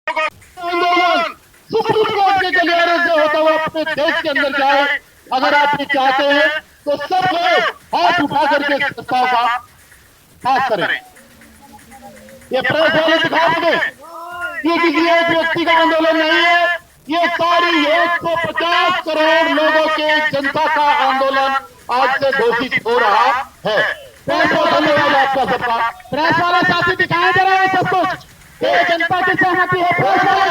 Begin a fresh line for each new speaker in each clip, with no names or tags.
आंदोलन supreme court के गलियारे से होता हुआ अपने देश के अंदर जाए। अगर आप ये चाहते हैं तो सब लोग हाथ उठा करके इस प्रस्ताव का पास करें। ये प्रेस वाले दिखा देंगे ये किसी एक व्यक्ति का आंदोलन नहीं है, ये सारी 150 करोड़ लोगों के जनता का आंदोलन आज से घोषित हो रहा है। प्रेस को धन्यवाद आपका सबका। प्रेस वाले साथी दिखाई दे रहे हैं सब कुछ, ये जनता की सहमति है। प्रेस वाले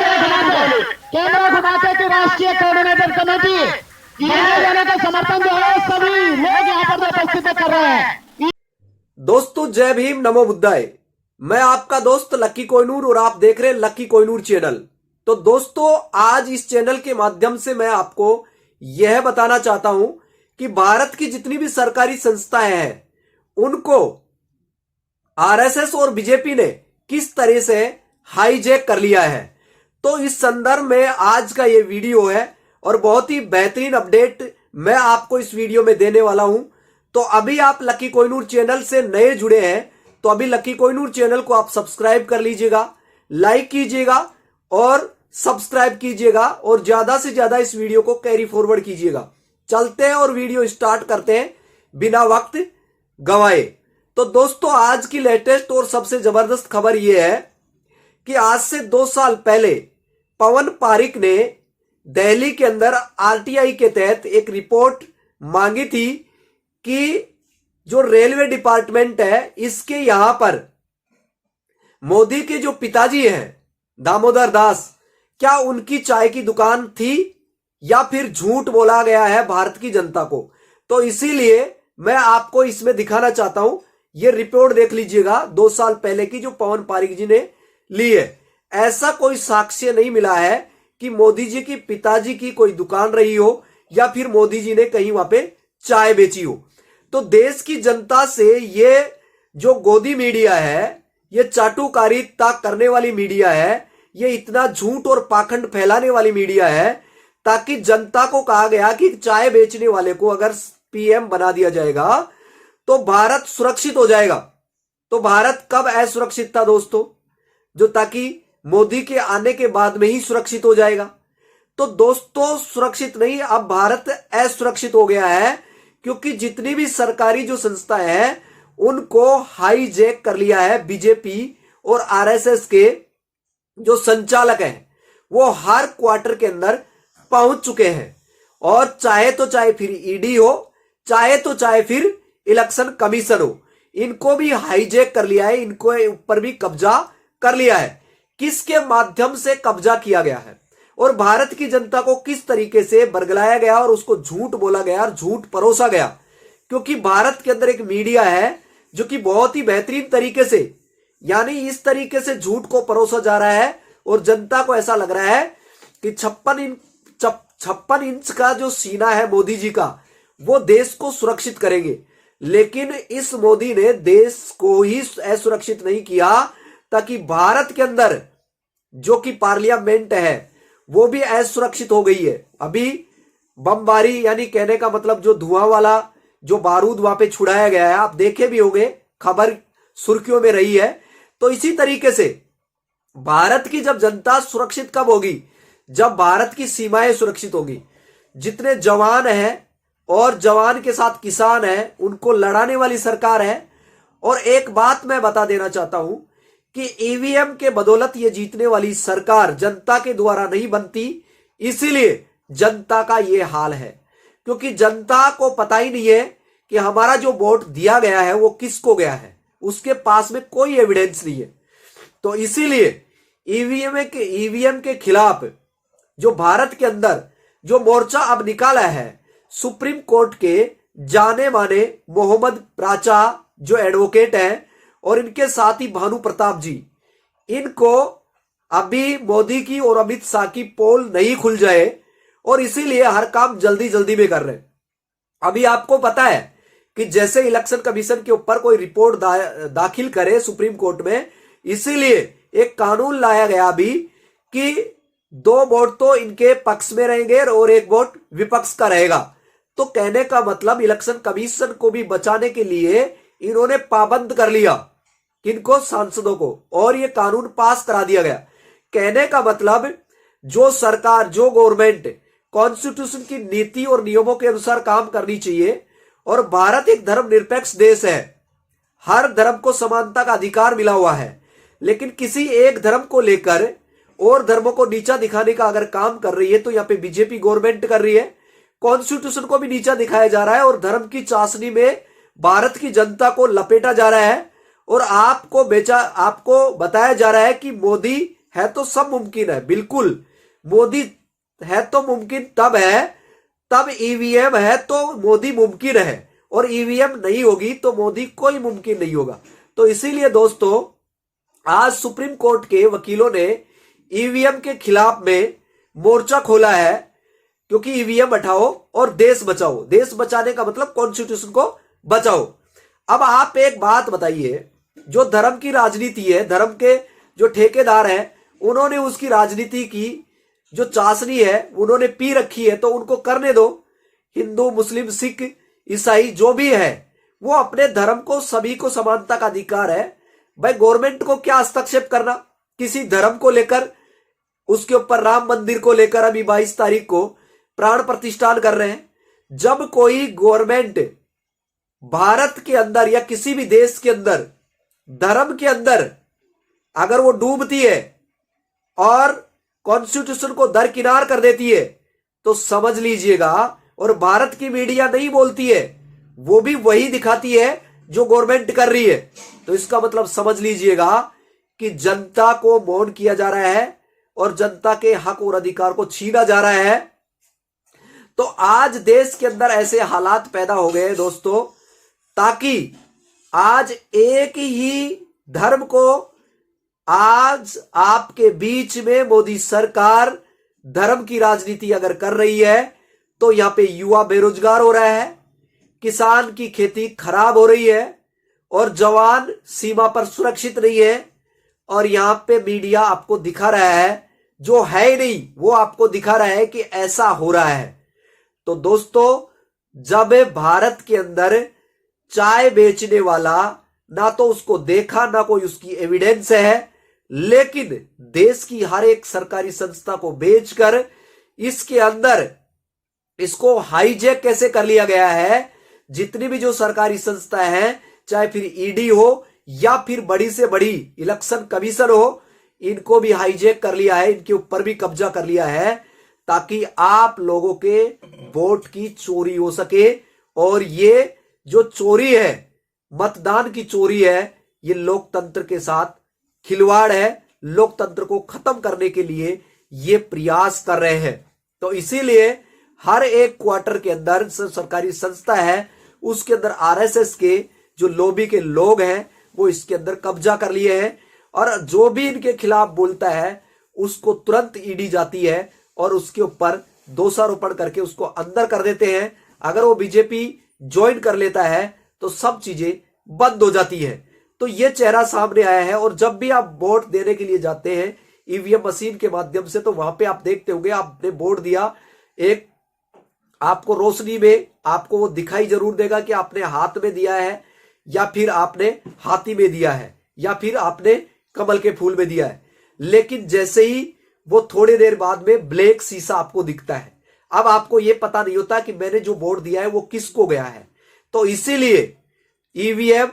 कैमरा घुमा के राष्ट्रीय कोऑर्डिनेटर कमेटी ये का समर्थन जो है सभी लोग यहाँ पर उपस्थित कर रहे हैं।
दोस्तों जय भीम, नमो बुद्धाय। मैं आपका दोस्त लक्की कोहिनूर और आप देख रहे हैं लक्की कोहिनूर चैनल। तो दोस्तों आज इस चैनल के माध्यम से मैं आपको यह बताना चाहता हूं कि भारत की जितनी भी सरकारी संस्थाएं हैं उनको आरएसएस और बीजेपी ने किस तरह से हाईजैक कर लिया है। तो इस संदर्भ में आज का ये वीडियो है और बहुत ही बेहतरीन अपडेट मैं आपको इस वीडियो में देने वाला हूं। तो अभी आप लक्की कोहिनूर चैनल से नए जुड़े हैं तो अभी लक्की कोहिनूर चैनल को आप सब्सक्राइब कर लीजिएगा, लाइक कीजिएगा और सब्सक्राइब कीजिएगा और ज्यादा से ज्यादा इस वीडियो को कैरी फॉरवर्ड कीजिएगा। चलते हैं और वीडियो स्टार्ट करते हैं बिना वक्त गवाए। तो दोस्तों आज की लेटेस्ट और सबसे जबरदस्त खबर यह है कि आज से 2 साल पहले पवन पारिक ने दिल्ली के अंदर आरटीआई के तहत एक रिपोर्ट मांगी थी कि जो रेलवे डिपार्टमेंट है इसके यहां पर मोदी के जो पिताजी हैं दामोदर दास, क्या उनकी चाय की दुकान थी या फिर झूठ बोला गया है भारत की जनता को। तो इसीलिए मैं आपको इसमें दिखाना चाहता हूं, ये रिपोर्ट देख लीजिएगा 2 साल पहले की जो पवन पारिक जी ने ली है। ऐसा कोई साक्ष्य नहीं मिला है कि मोदी जी की पिताजी की कोई दुकान रही हो या फिर मोदी जी ने कहीं वहां पे चाय बेची हो। तो देश की जनता से ये जो गोदी मीडिया है, ये चाटुकारिता करने वाली मीडिया है, ये इतना झूठ और पाखंड फैलाने वाली मीडिया है ताकि जनता को कहा गया कि चाय बेचने वाले को अगर पीएम बना दिया जाएगा तो भारत सुरक्षित हो जाएगा। तो भारत कब असुरक्षित था दोस्तों, जो ताकि मोदी के आने के बाद में ही सुरक्षित हो जाएगा। तो दोस्तों सुरक्षित नहीं, अब भारत असुरक्षित हो गया है क्योंकि जितनी भी सरकारी जो संस्थाएं हैं उनको हाईजैक कर लिया है बीजेपी और आरएसएस के जो संचालक हैं वो हर क्वार्टर के अंदर पहुंच चुके हैं। और चाहे तो चाहे फिर ईडी हो, चाहे तो चाहे फिर इलेक्शन कमीशन हो, इनको भी हाईजैक कर लिया है, इनको ऊपर भी कब्जा कर लिया है। किसके माध्यम से कब्जा किया गया है और भारत की जनता को किस तरीके से बरगलाया गया और उसको झूठ बोला गया और झूठ परोसा गया। क्योंकि भारत के अंदर एक मीडिया है जो कि बहुत ही बेहतरीन तरीके से, यानी इस तरीके से झूठ को परोसा जा रहा है और जनता को ऐसा लग रहा है कि 56 इंच का जो सीना है मोदी जी का वो देश को सुरक्षित करेंगे। लेकिन इस मोदी ने देश को ही असुरक्षित नहीं किया ताकि भारत के अंदर जो कि पार्लियामेंट है वो भी असुरक्षित हो गई है। अभी बमबारी यानी कहने का मतलब जो धुआं वाला जो बारूद वहां पे छुड़ाया गया है, आप देखे भी होंगे, खबर सुर्खियों में रही है। तो इसी तरीके से भारत की जब जनता सुरक्षित कब होगी, जब भारत की सीमाएं सुरक्षित होगी। जितने जवान हैं और जवान के साथ किसान हैं उनको लड़ाने वाली सरकार है। और एक बात मैं बता देना चाहता हूं कि ईवीएम के बदौलत ये जीतने वाली सरकार जनता के द्वारा नहीं बनती, इसीलिए जनता का ये हाल है। क्योंकि जनता को पता ही नहीं है कि हमारा जो वोट दिया गया है वो किसको गया है, उसके पास में कोई एविडेंस नहीं है। तो इसीलिए ईवीएम के खिलाफ जो भारत के अंदर जो मोर्चा अब निकाला है, सुप्रीम कोर्ट के जाने माने मोहम्मद प्राचा जो एडवोकेट हैं और इनके साथ ही भानु प्रताप जी, इनको अभी मोदी की और अमित शाह की पोल नहीं खुल जाए और इसीलिए हर काम जल्दी जल्दी में कर रहे हैं। अभी आपको पता है कि जैसे इलेक्शन कमीशन के ऊपर कोई रिपोर्ट दाखिल करे सुप्रीम कोर्ट में, इसीलिए एक कानून लाया गया अभी कि 2 वोट तो इनके पक्ष में रहेंगे और 1 वोट विपक्ष का रहेगा। तो कहने का मतलब इलेक्शन कमीशन को भी बचाने के लिए इन्होंने पाबंद कर लिया किनको, सांसदों को, और ये कानून पास करा दिया गया कहने का मतलब जो सरकार, जो गवर्नमेंट कॉन्स्टिट्यूशन की नीति और नियमों के अनुसार काम करनी चाहिए, और भारत एक धर्मनिरपेक्ष देश है, हर धर्म को समानता का अधिकार मिला हुआ है, लेकिन किसी एक धर्म को लेकर और धर्मों को नीचा दिखाने का अगर काम कर रही है तो यहाँ पे बीजेपी गवर्नमेंट कर रही है। कॉन्स्टिट्यूशन को भी नीचा दिखाया जा रहा है और धर्म की चाशनी में भारत की जनता को लपेटा जा रहा है, और आपको बताया जा रहा है कि मोदी है तो सब मुमकिन है। बिल्कुल, मोदी है तो मुमकिन तब है, तब ईवीएम है तो मोदी मुमकिन है, और ईवीएम नहीं होगी तो मोदी कोई मुमकिन नहीं होगा। तो इसीलिए दोस्तों, आज सुप्रीम कोर्ट के वकीलों ने ईवीएम के खिलाफ में मोर्चा खोला है, क्योंकि ईवीएम हटाओ और देश बचाओ। देश बचाने का मतलब कॉन्स्टिट्यूशन को बचाओ। अब आप एक बात बताइए, जो धर्म की राजनीति है, धर्म के जो ठेकेदार हैं, उन्होंने उसकी राजनीति की जो चाशनी है उन्होंने पी रखी है, तो उनको करने दो। हिंदू, मुस्लिम, सिख, ईसाई जो भी है वो अपने धर्म को, सभी को समानता का अधिकार है। भाई गवर्नमेंट को क्या हस्तक्षेप करना किसी धर्म को लेकर? उसके ऊपर राम मंदिर को लेकर अभी 22 तारीख को प्राण प्रतिष्ठान कर रहे हैं। जब कोई गवर्नमेंट भारत के अंदर या किसी भी देश के अंदर धर्म के अंदर अगर वो डूबती है और कॉन्स्टिट्यूशन को दरकिनार कर देती है, तो समझ लीजिएगा, और भारत की मीडिया नहीं बोलती है, वो भी वही दिखाती है जो गवर्नमेंट कर रही है, तो इसका मतलब समझ लीजिएगा कि जनता को मौन किया जा रहा है और जनता के हक और अधिकार को छीना जा रहा है। तो आज देश के अंदर ऐसे हालात पैदा हो गए दोस्तों, ताकि आज एक ही धर्म को, आज आपके बीच में मोदी सरकार धर्म की राजनीति अगर कर रही है, तो यहां पे युवा बेरोजगार हो रहा है, किसान की खेती खराब हो रही है, और जवान सीमा पर सुरक्षित नहीं है। और यहां पे मीडिया आपको दिखा रहा है, जो है ही नहीं वो आपको दिखा रहा है कि ऐसा हो रहा है। तो दोस्तों, जब भारत के अंदर चाय बेचने वाला, ना तो उसको देखा, ना कोई उसकी एविडेंस है, लेकिन देश की हर एक सरकारी संस्था को बेचकर इसके अंदर इसको हाईजैक कैसे कर लिया गया है। जितनी भी जो सरकारी संस्था है, चाहे फिर ईडी हो या फिर बड़ी से बड़ी इलेक्शन कमीशन हो, इनको भी हाईजैक कर लिया है, इनके ऊपर भी कब्जा कर लिया है, ताकि आप लोगों के वोट की चोरी हो सके। और ये जो चोरी है, मतदान की चोरी है, ये लोकतंत्र के साथ खिलवाड़ है। लोकतंत्र को खत्म करने के लिए ये प्रयास कर रहे हैं। तो इसीलिए हर एक क्वार्टर के अंदर सरकारी संस्था है, उसके अंदर आरएसएस के जो लॉबी के लोग हैं वो इसके अंदर कब्जा कर लिए हैं, और जो भी इनके खिलाफ बोलता है उसको तुरंत ईडी जाती है और उसके ऊपर दोषारोपण करके उसको अंदर कर देते हैं। अगर वो बीजेपी ज्वाइन कर लेता है तो सब चीजें बंद हो जाती है। तो ये चेहरा सामने आया है। और जब भी आप वोट देने के लिए जाते हैं ईवीएम मशीन के माध्यम से, तो वहां पे आप देखते होंगे, आपने वोट दिया, एक आपको रोशनी में आपको वो दिखाई जरूर देगा कि आपने हाथ में दिया है, या फिर आपने हाथी में दिया है, या फिर आपने कमल के फूल में दिया है। लेकिन जैसे ही वो थोड़ी देर बाद में ब्लैक शीशा आपको दिखता है, अब आपको ये पता नहीं होता कि मैंने जो वोट दिया है वो किसको गया है। तो इसीलिए ईवीएम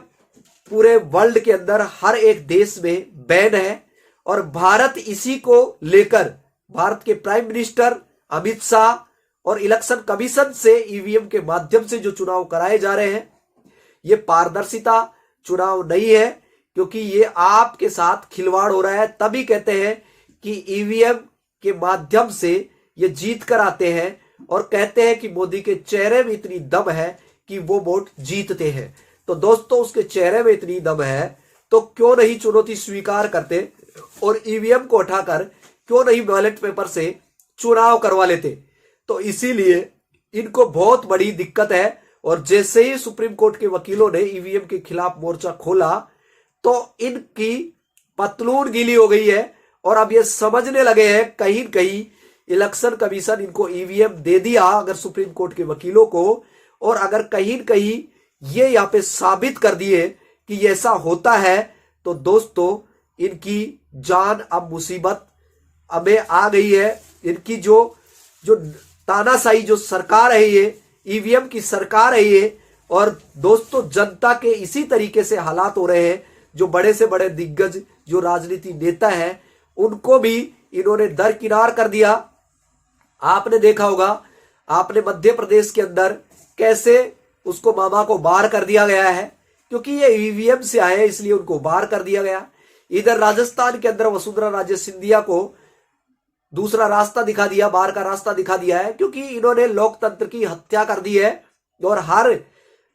पूरे वर्ल्ड के अंदर हर एक देश में बैन है, और भारत इसी को लेकर, भारत के प्राइम मिनिस्टर अमित शाह और इलेक्शन कमीशन से ईवीएम के माध्यम से जो चुनाव कराए जा रहे हैं, ये पारदर्शिता चुनाव नहीं है, क्योंकि ये आपके साथ खिलवाड़ हो रहा है। तभी कहते हैं कि ईवीएम के माध्यम से ये जीत कर आते हैं, और कहते हैं कि मोदी के चेहरे में इतनी दम है कि वो वोट जीतते हैं। तो दोस्तों, उसके चेहरे में इतनी दम है तो क्यों नहीं चुनौती स्वीकार करते और ईवीएम को उठाकर क्यों नहीं बैलेट पेपर से चुनाव करवा लेते। तो इसीलिए इनको बहुत बड़ी दिक्कत है। और जैसे ही सुप्रीम कोर्ट के वकीलों ने ईवीएम के खिलाफ मोर्चा खोला, तो इनकी पतलून गीली हो गई है, और अब ये समझने लगे हैं कहीं कहीं इलेक्शन कमीशन इनको ईवीएम दे दिया अगर सुप्रीम कोर्ट के वकीलों को, और अगर कहीं कहीं ये यहाँ पे साबित कर दिए कि ऐसा होता है, तो दोस्तों इनकी जान अब मुसीबत हमें आ गई है। इनकी जो जो तानाशाही जो सरकार है, ये ईवीएम की सरकार है ये। और दोस्तों, जनता के इसी तरीके से हालात हो रहे हैं। जो बड़े से बड़े दिग्गज जो राजनीति नेता हैं, उनको भी इन्होंने दरकिनार कर दिया। आपने देखा होगा, आपने मध्य प्रदेश के अंदर कैसे उसको मामा को बाहर कर दिया गया है, क्योंकि ये ईवीएम से आए हैं, इसलिए उनको बाहर कर दिया गया। इधर राजस्थान के अंदर वसुंधरा राजे सिंधिया को दूसरा रास्ता दिखा दिया, बाहर का रास्ता दिखा दिया है, क्योंकि इन्होंने लोकतंत्र की हत्या कर दी है। और हर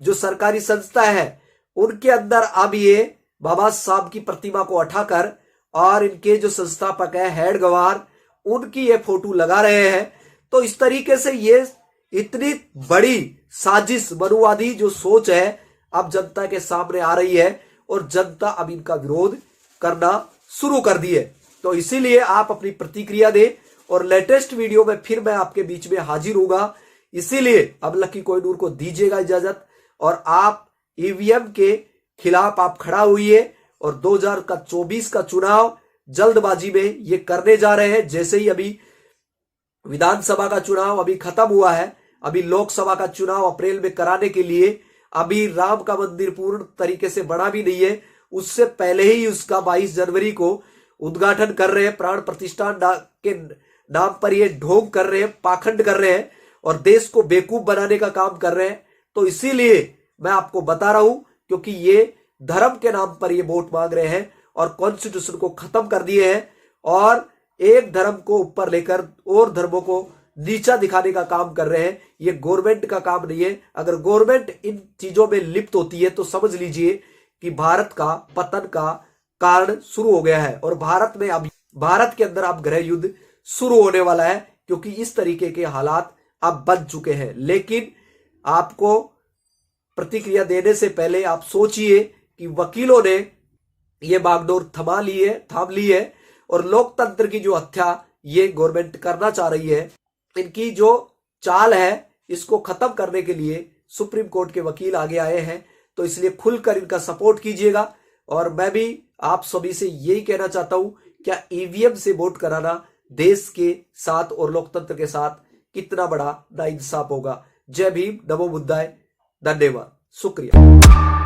जो सरकारी संस्था है उनके अंदर अब ये बाबा साहब की प्रतिमा को उठाकर और इनके जो संस्थापक है हेड गवार, उनकी ये फोटो लगा रहे हैं। तो इस तरीके से ये इतनी बड़ी साजिश, मनुवादी जो सोच है, अब जनता के सामने आ रही है और जनता अब इनका विरोध करना शुरू कर दी है। तो इसीलिए आप अपनी प्रतिक्रिया दें और लेटेस्ट वीडियो में फिर मैं आपके बीच में हाजिर होऊंगा। इसीलिए अब लकी कोहिनूर को दीजिएगा इजाजत और आप ईवीएम के खिलाफ आप खड़ा हुइए और 2024 का चुनाव जल्दबाजी में ये करने जा रहे हैं। जैसे ही अभी विधानसभा का चुनाव अभी खत्म हुआ है, अभी लोकसभा का चुनाव अप्रैल में कराने के लिए अभी राम का मंदिर पूर्ण तरीके से बना भी नहीं है, उससे पहले ही उसका 22 जनवरी को उद्घाटन कर रहे हैं। प्राण प्रतिष्ठान के नाम पर ये ढोंग कर रहे हैं, पाखंड कर रहे हैं और देश को बेवकूफ बनाने का काम कर रहे हैं। तो इसीलिए मैं आपको बता रहा हूं, क्योंकि ये धर्म के नाम पर ये वोट मांग रहे हैं और कॉन्स्टिट्यूशन को खत्म कर दिए हैं और एक धर्म को ऊपर लेकर और धर्मों को नीचा दिखाने का काम कर रहे हैं। ये गवर्नमेंट का काम नहीं है। अगर गवर्नमेंट इन चीजों में लिप्त होती है तो समझ लीजिए कि भारत का पतन का कारण शुरू हो गया है और भारत के अंदर अब गृह युद्ध शुरू होने वाला है, क्योंकि इस तरीके के हालात अब बन चुके हैं। लेकिन आपको प्रतिक्रिया देने से पहले आप सोचिए कि वकीलों ने ये बागडोर थाम ली है और लोकतंत्र की जो हत्या ये गवर्नमेंट करना चाह रही है, इनकी जो चाल है इसको खत्म करने के लिए सुप्रीम कोर्ट के वकील आगे आए हैं। तो इसलिए खुलकर इनका सपोर्ट कीजिएगा। और मैं भी आप सभी से यही कहना चाहता हूं, क्या ईवीएम से वोट कराना देश के साथ और लोकतंत्र के साथ कितना बड़ा नाइंसाफ होगा। जय भीम, नमो बुद्धाय, धन्यवाद, शुक्रिया।